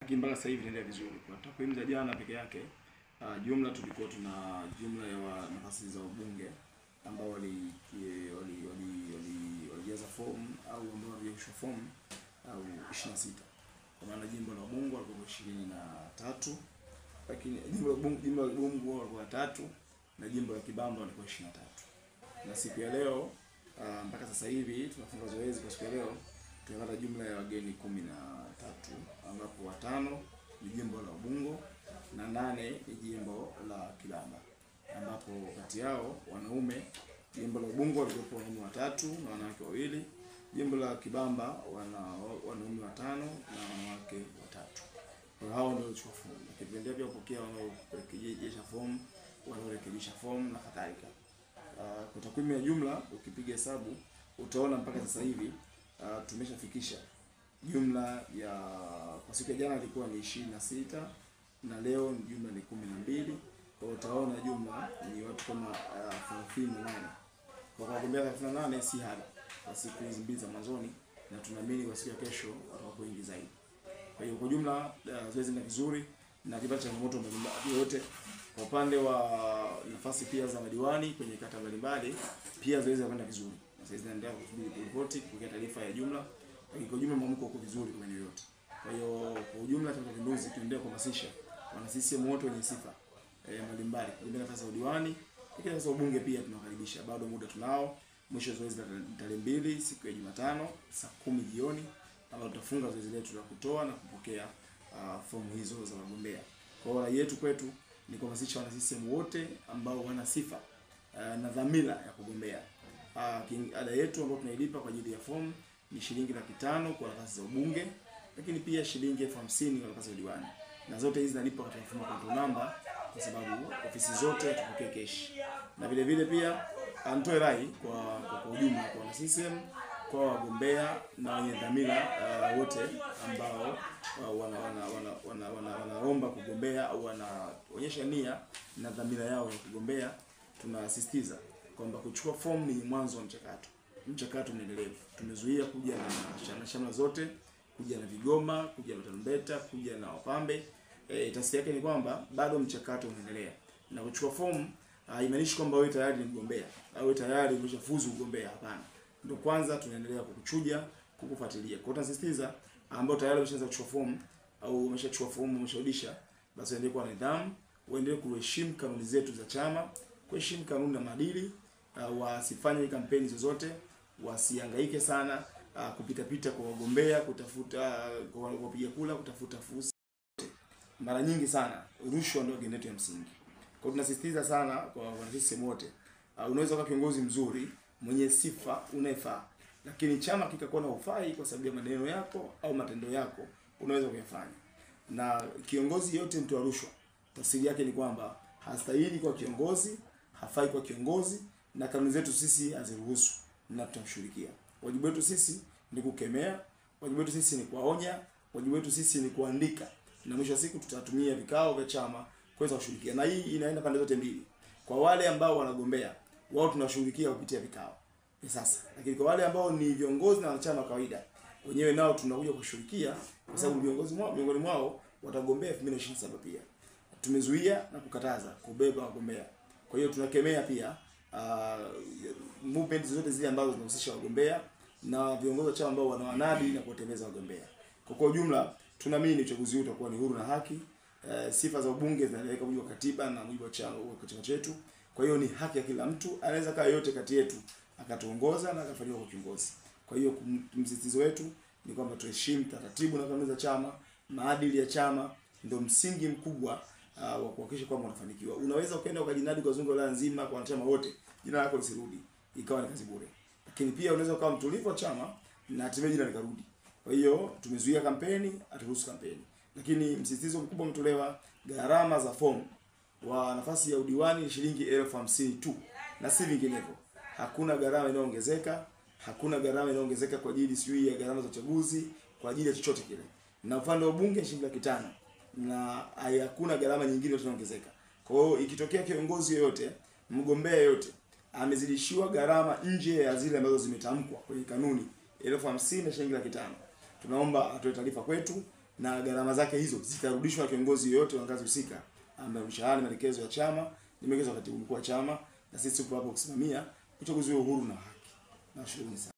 Mpaka sasa hivi inaendelea vizuri. Kwa takwimu za jana peke yake, jumla tulikuwa tuna jumla ya nafasi za ubunge ambao walijaza fomu au ambao walijaza fomu au 26. Kwa maana jimbo la Ubungo walikuwa 23, lakini jimbo la Ubungo walikuwa 3 na jimbo la Kibamba walikuwa 23. Na siku ya leo mpaka sasa hivi tunafunga zoezi kwa siku ya leo tunapata jumla ya wageni 13 ambapo 5 ni jimbo la Ubungo na 8 ni jimbo la Kibamba, ambapo kati yao wanaume jimbo la Ubungo walikuwa wanaume 3 na wanawake 2, jimbo la Kibamba wanaume 5 na wanawake 3. Kwa hao ndio walichukua fomu. Kipindi pia kupokea wanaorejesha fomu, wanaorekebisha fomu na kadhalika. Kwa takwimu ya jumla ukipiga hesabu utaona mpaka sasa hivi tumeshafikisha jumla ya kwa siku ya jana ilikuwa ni 26 na leo jumla ni 12. Kwa utaona jumla ni watu kama 38. Kwa wagombea 38 si haba kwa siku hizi mbili za mwanzoni, na tunaamini kwa siku ya kesho watakuwa wengi zaidi. Kwa hiyo kwa jumla zoezi ni vizuri na kipata changamoto mbalimbali yote. Kwa upande wa nafasi pia za madiwani kwenye kata mbalimbali pia zoezi linakwenda vizuri. Sasa zinaendelea kusubiri ripoti kwa taarifa ya jumla. Kwa jumla mamko uko vizuri kwa maeneo yote. Kwa hiyo kwa ujumla Chama cha Mapinduzi tunaendelea kuhamasisha wana CCM wote wenye sifa mbalimbali kugombea nafasi za udiwani, lakini nafasi za ubunge pia tunakaribisha. Bado muda tunao. Mwisho zoezi la tarehe 2 siku ya Jumatano saa 10 jioni ambapo tutafunga zoezi letu la kutoa na kupokea fomu hizo za wagombea. Kwa hiyo rai yetu kwetu ni kuhamasisha wana CCM wote ambao wana sifa na dhamira ya kugombea. Ada yetu ambayo tunailipa kwa ajili ya fomu ni shilingi 500 kwa nafasi za ubunge, lakini pia shilingi 50 kwa nafasi za diwani. Na zote hizi zinalipwa katika mfumo wa control number kwa sababu ofisi zote tupokee cash. Na vile vile pia anatoe rai kwa ujumla kwa wana CCM, kwa wagombea na wenye dhamira wote ambao wanaomba kugombea au wanaonyesha nia na dhamira yao ya kugombea. Tunasisitiza kwamba kuchukua fomu ni mwanzo wa mchakato. Mchakato unaendelea. Tumezuia kuja na chama zote, kuja na vigoma, kuja na tarumbeta, kuja na wapambe. Tafsiri yake ni kwamba bado mchakato unaendelea. Na kuchukua fomu haimaanishi kwamba wewe tayari ni mgombea au wewe tayari umeshafuzu kugombea. Hapana. Ndio kwanza tunaendelea kukuchuja, kukufuatilia. Kwa hiyo tunasisitiza ambao tayari wameshaanza kuchukua fomu au umeshachukua fomu, umesharudisha, basi endelee kuwa na nidhamu, uendelee kuheshimu kanuni zetu za chama, kuheshimu kanuni na maadili, wasifanye kampeni zozote, wasihangaike sana kupita kwa wagombea, kutafuta kwa wapiga kula, kutafuta fursa. Mara nyingi sana rushwa ndio agenda yetu ya msingi. Kwa hiyo tunasisitiza sana kwa wanasisi wote, unaweza kuwa kiongozi mzuri, mwenye sifa, unayefaa, lakini chama kikakuwa na ufai kwa sababu ya maneno yako au matendo yako, unaweza kuyafanya. Na kiongozi yote mtu wa rushwa, tafsiri yake ni kwamba hastahili kwa kiongozi, hafai kwa kiongozi, na kanuni zetu sisi haziruhusu na tutamshughulikia. Wajibu wetu sisi ni kukemea, wajibu wetu sisi ni kuwaonya, wajibu wetu sisi ni kuandika, na mwisho wa siku tutatumia vikao vya chama kuweza kushughulikia. Na hii inaenda pande zote mbili. Kwa wale ambao wanagombea, wao tunashughulikia kupitia vikao sasa, lakini kwa wale ambao ni viongozi na wanachama kawaida, wenyewe nao tunakuja kushughulikia kwa sababu viongozi miongoni mwao watagombea 2027 pia. Tumezuia na kukataza kubeba wagombea. Kwa hiyo tunakemea pia movement zote zile ambazo zinahusisha wagombea na viongozi wa chama ambao wanawanadi na kuwatembeza wagombea. Kwa ujumla tunaamini uchaguzi huu utakuwa ni huru na haki. Sifa za ubunge zinaeleweka mujibu wa katiba na mujibu wa chama chetu. Kwa hiyo ni haki ya kila mtu, anaweza kaa yote kati yetu akatuongoza na akafanywa kwa kiongozi. Kwa hiyo msisitizo wetu ni kwamba tuheshimu taratibu na kanuni za chama, maadili ya chama ndio msingi mkubwa wa kuhakikisha kwamba unafanikiwa. Unaweza ukaenda ukajinadi kwa zunguko la nzima kwa wanachama wote, jina lako lisirudi, ikawa ni kazi bure. Lakini pia unaweza ukawa mtulivu wa chama na hatimaye jina likarudi. Kwa hiyo tumezuia kampeni, haturuhusu kampeni. Lakini msisitizo mkubwa umetolewa, gharama za fomu wa nafasi ya udiwani ni shilingi 50,000 tu na si vinginevyo. Hakuna gharama inayoongezeka, hakuna gharama inayoongezeka kwa ajili sijui ya gharama za uchaguzi, kwa ajili ya chochote kile. Na upande wa bunge shilingi 500 na hakuna gharama nyingine inayoongezeka. Kwa hiyo ikitokea kiongozi yoyote, mgombea yoyote amezidishiwa gharama nje ya zile ambazo zimetamkwa kwenye kanuni 50,000 na shilingi 500, tunaomba atoe taarifa kwetu na gharama zake hizo zitarudishwa kiongozi yoyote wa ngazi husika ambaye mshahara, maelekezo ya chama, nimeelekeza katibu mkuu wa chama, na sisi tupo hapo kusimamia uchaguzi huo huru na haki. Nashukuru sana.